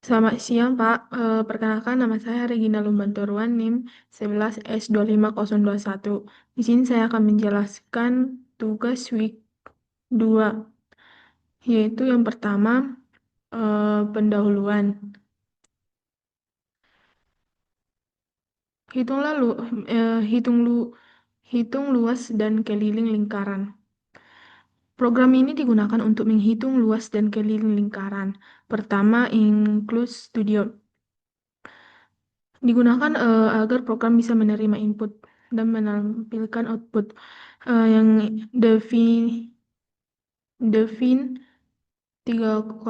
Selamat siang, Pak. Perkenalkan nama saya Regina Lumbantoruan, NIM 11S25021. Di sini saya akan menjelaskan tugas week 2, yaitu yang pertama, pendahuluan. Hitung lalu, hitung luas dan keliling lingkaran. Program ini digunakan untuk menghitung luas dan keliling lingkaran. Pertama, Include Studio. Digunakan agar program bisa menerima input dan menampilkan output yang define 3,14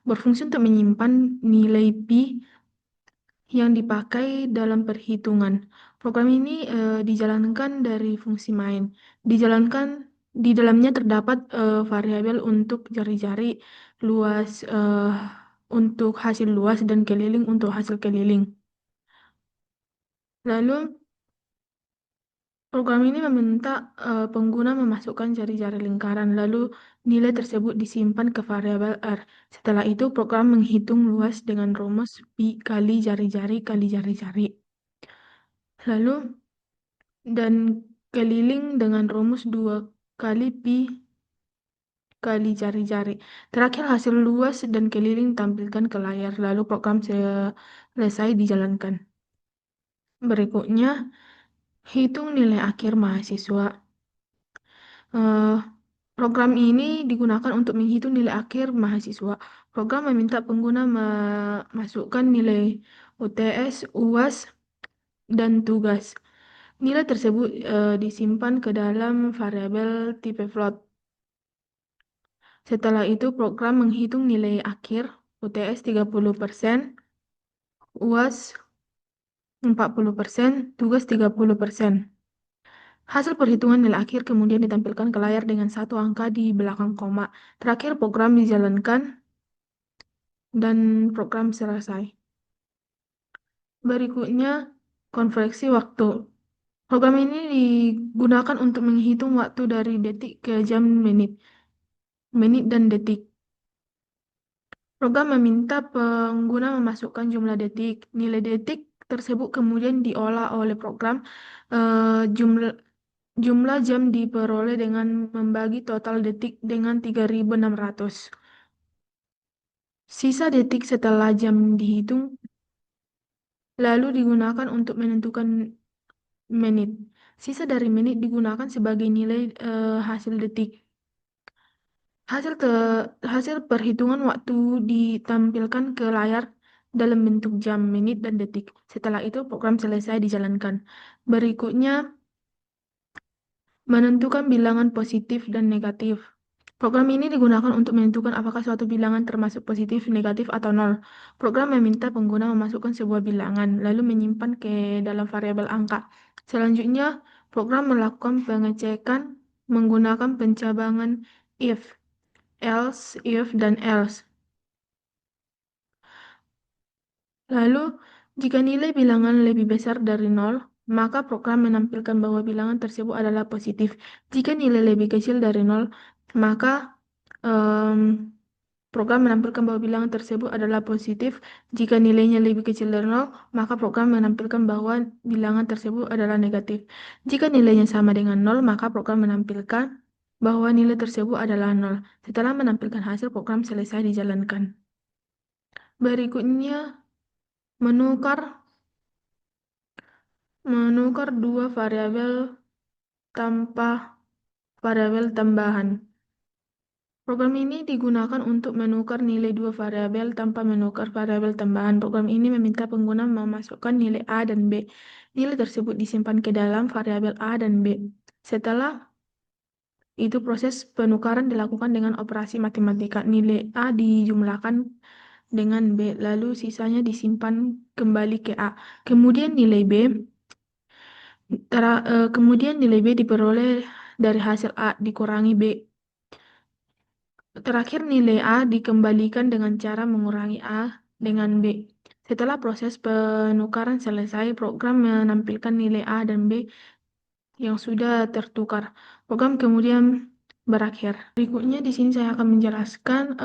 berfungsi untuk menyimpan nilai pi yang dipakai dalam perhitungan. Program ini dijalankan dari fungsi main. Di dalamnya terdapat variabel untuk jari-jari luas untuk hasil luas dan keliling untuk hasil keliling. Lalu program ini meminta pengguna memasukkan jari-jari lingkaran, lalu nilai tersebut disimpan ke variabel R. Setelah itu, program menghitung luas dengan rumus pi kali jari-jari kali jari-jari. Lalu, dan keliling dengan rumus 2 kali pi kali jari-jari. Terakhir, hasil luas dan keliling tampilkan ke layar, lalu program selesai dijalankan. Berikutnya, hitung nilai akhir mahasiswa. Program ini digunakan untuk menghitung nilai akhir mahasiswa. Program meminta pengguna memasukkan nilai UTS, UAS, dan tugas. Nilai tersebut disimpan ke dalam variabel tipe float. Setelah itu, program menghitung nilai akhir UTS 30%, UAS 40%, tugas 30%. Hasil perhitungan nilai akhir kemudian ditampilkan ke layar dengan satu angka di belakang koma. Terakhir, program dijalankan dan program selesai. Berikutnya, konversi waktu. Program ini digunakan untuk menghitung waktu dari detik ke jam, menit dan detik. Program meminta pengguna memasukkan jumlah detik. Nilai detik tersebut kemudian diolah oleh program. Jumlah jam diperoleh dengan membagi total detik dengan 3.600. Sisa detik setelah jam dihitung lalu digunakan untuk menentukan menit. Sisa dari menit digunakan sebagai nilai hasil detik. Hasil perhitungan waktu ditampilkan ke layar dalam bentuk jam, menit, dan detik. Setelah itu program selesai dijalankan. Berikutnya, menentukan bilangan positif dan negatif. Program ini digunakan untuk menentukan apakah suatu bilangan termasuk positif, negatif, atau nol. Program meminta pengguna memasukkan sebuah bilangan, lalu menyimpan ke dalam variabel angka. Selanjutnya, program melakukan pengecekan menggunakan pencabangan if, else, if, dan else. Lalu, jika nilai bilangan lebih besar dari nol, maka program menampilkan bahwa bilangan tersebut adalah positif. Jika nilai lebih kecil dari nol, maka program menampilkan bahwa bilangan tersebut adalah positif. Jika nilainya lebih kecil dari nol, maka program menampilkan bahwa bilangan tersebut adalah negatif. Jika nilainya sama dengan nol, maka program menampilkan bahwa nilai tersebut adalah nol. Setelah menampilkan hasil, program selesai dijalankan. Berikutnya, menukar dua variabel tanpa variabel tambahan. Program ini digunakan untuk menukar nilai dua variabel tanpa menukar variabel tambahan. Program ini meminta pengguna memasukkan nilai A dan B. Nilai tersebut disimpan ke dalam variabel A dan B. Setelah itu proses penukaran dilakukan dengan operasi matematika. Nilai A dijumlahkan dengan B, lalu sisanya disimpan kembali ke A. Kemudian nilai B diperoleh dari hasil A dikurangi B. Terakhir, nilai A dikembalikan dengan cara mengurangi A dengan B. Setelah proses penukaran selesai, program menampilkan nilai A dan B yang sudah tertukar. Program kemudian berakhir. Berikutnya di sini saya akan menjelaskan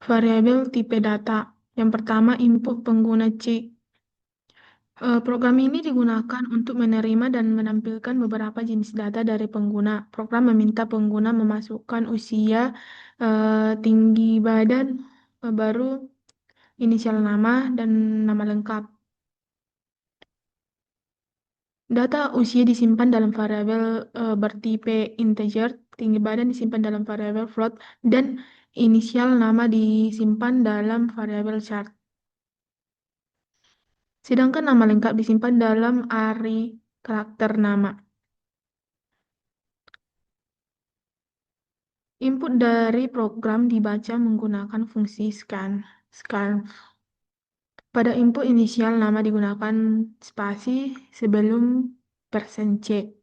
Variabel tipe data. Yang pertama, input pengguna C. Program ini digunakan untuk menerima dan menampilkan beberapa jenis data dari pengguna. Program meminta pengguna memasukkan usia, tinggi badan, baru inisial nama, dan nama lengkap. Data usia disimpan dalam variabel bertipe integer, tinggi badan disimpan dalam variabel float, dan inisial nama disimpan dalam variabel chart. Sedangkan nama lengkap disimpan dalam array karakter nama. Input dari program dibaca menggunakan fungsi scan. Pada input inisial nama digunakan spasi sebelum %C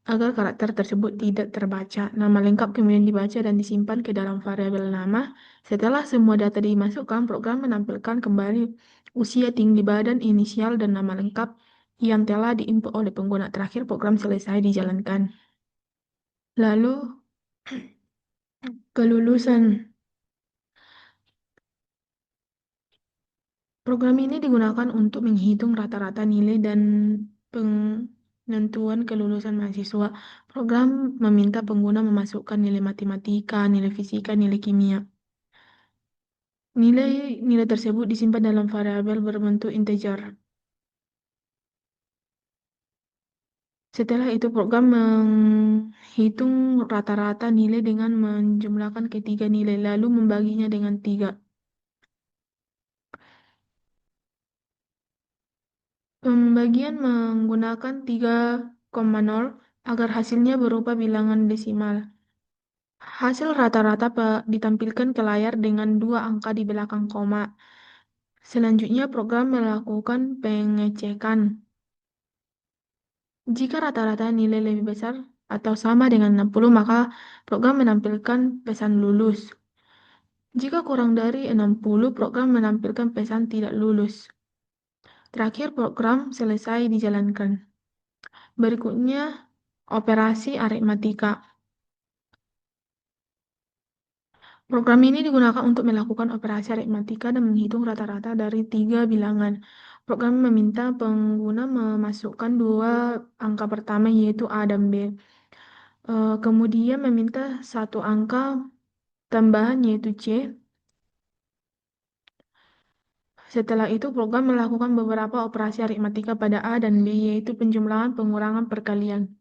agar karakter tersebut tidak terbaca. Nama lengkap kemudian dibaca dan disimpan ke dalam variabel nama. Setelah semua data dimasukkan, program menampilkan kembali usia, tinggi badan, inisial, dan nama lengkap yang telah diinput oleh pengguna. Terakhir, program selesai dijalankan. Lalu, kelulusan. Program ini digunakan untuk menghitung rata-rata nilai dan penentuan kelulusan mahasiswa. Program meminta pengguna memasukkan nilai matematika, nilai fisika, nilai kimia. Nilai tersebut disimpan dalam variabel berbentuk integer. Setelah itu, program menghitung rata-rata nilai dengan menjumlahkan ketiga nilai, lalu membaginya dengan 3. Pembagian menggunakan 3,0 agar hasilnya berupa bilangan desimal. Hasil rata-rata ditampilkan ke layar dengan 2 angka di belakang koma. Selanjutnya, program melakukan pengecekan. Jika rata-rata nilai lebih besar atau sama dengan 60, maka program menampilkan pesan lulus. Jika kurang dari 60, program menampilkan pesan tidak lulus. Terakhir, program selesai dijalankan. Berikutnya, operasi aritmatika. Program ini digunakan untuk melakukan operasi aritmatika dan menghitung rata-rata dari 3 bilangan. Program meminta pengguna memasukkan 2 angka pertama yaitu A dan B. Kemudian meminta 1 angka tambahan yaitu C. Setelah itu, program melakukan beberapa operasi aritmatika pada A dan B, yaitu penjumlahan, pengurangan, perkalian.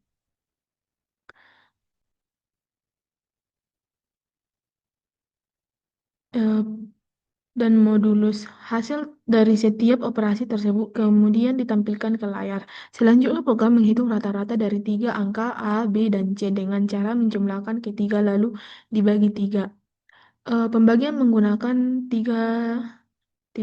Dan modulus. Hasil dari setiap operasi tersebut kemudian ditampilkan ke layar. Selanjutnya, program menghitung rata-rata dari 3 angka A, B, dan C dengan cara menjumlahkan ketiga lalu dibagi 3. Pembagian menggunakan 3.0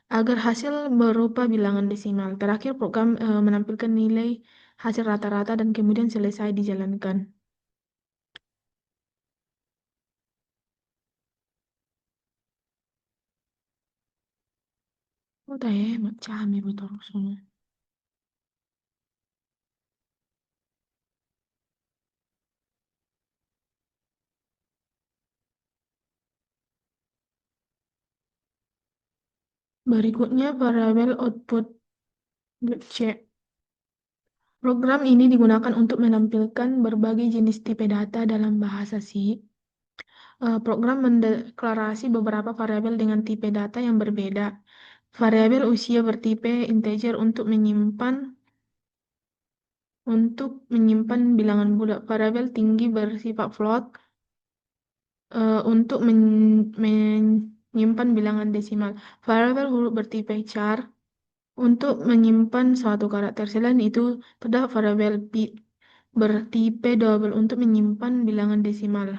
agar hasil berupa bilangan desimal. Terakhir, program menampilkan nilai hasil rata-rata dan kemudian selesai dijalankan. Oh, tayo, magtsami betul semua. Berikutnya, variabel output C. Program ini digunakan untuk menampilkan berbagai jenis tipe data dalam bahasa C. Program mendeklarasi beberapa variabel dengan tipe data yang berbeda. Variabel usia bertipe integer untuk menyimpan bilangan bulat. Variabel tinggi bersifat float untuk menyimpan bilangan desimal. Variabel huruf bertipe char untuk menyimpan suatu karakter. Selain itu, terdapat variabel bertipe double untuk menyimpan bilangan desimal.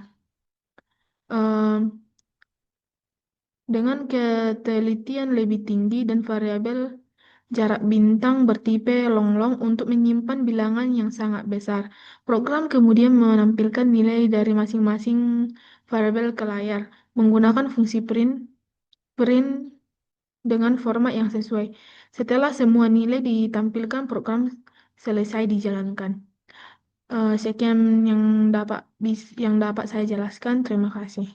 Dengan ketelitian lebih tinggi dan variabel jarak bintang bertipe long-long untuk menyimpan bilangan yang sangat besar. Program kemudian menampilkan nilai dari masing-masing variabel ke layar menggunakan fungsi print dengan format yang sesuai. Setelah semua nilai ditampilkan, program selesai dijalankan. Sekian yang dapat saya jelaskan. Terima kasih.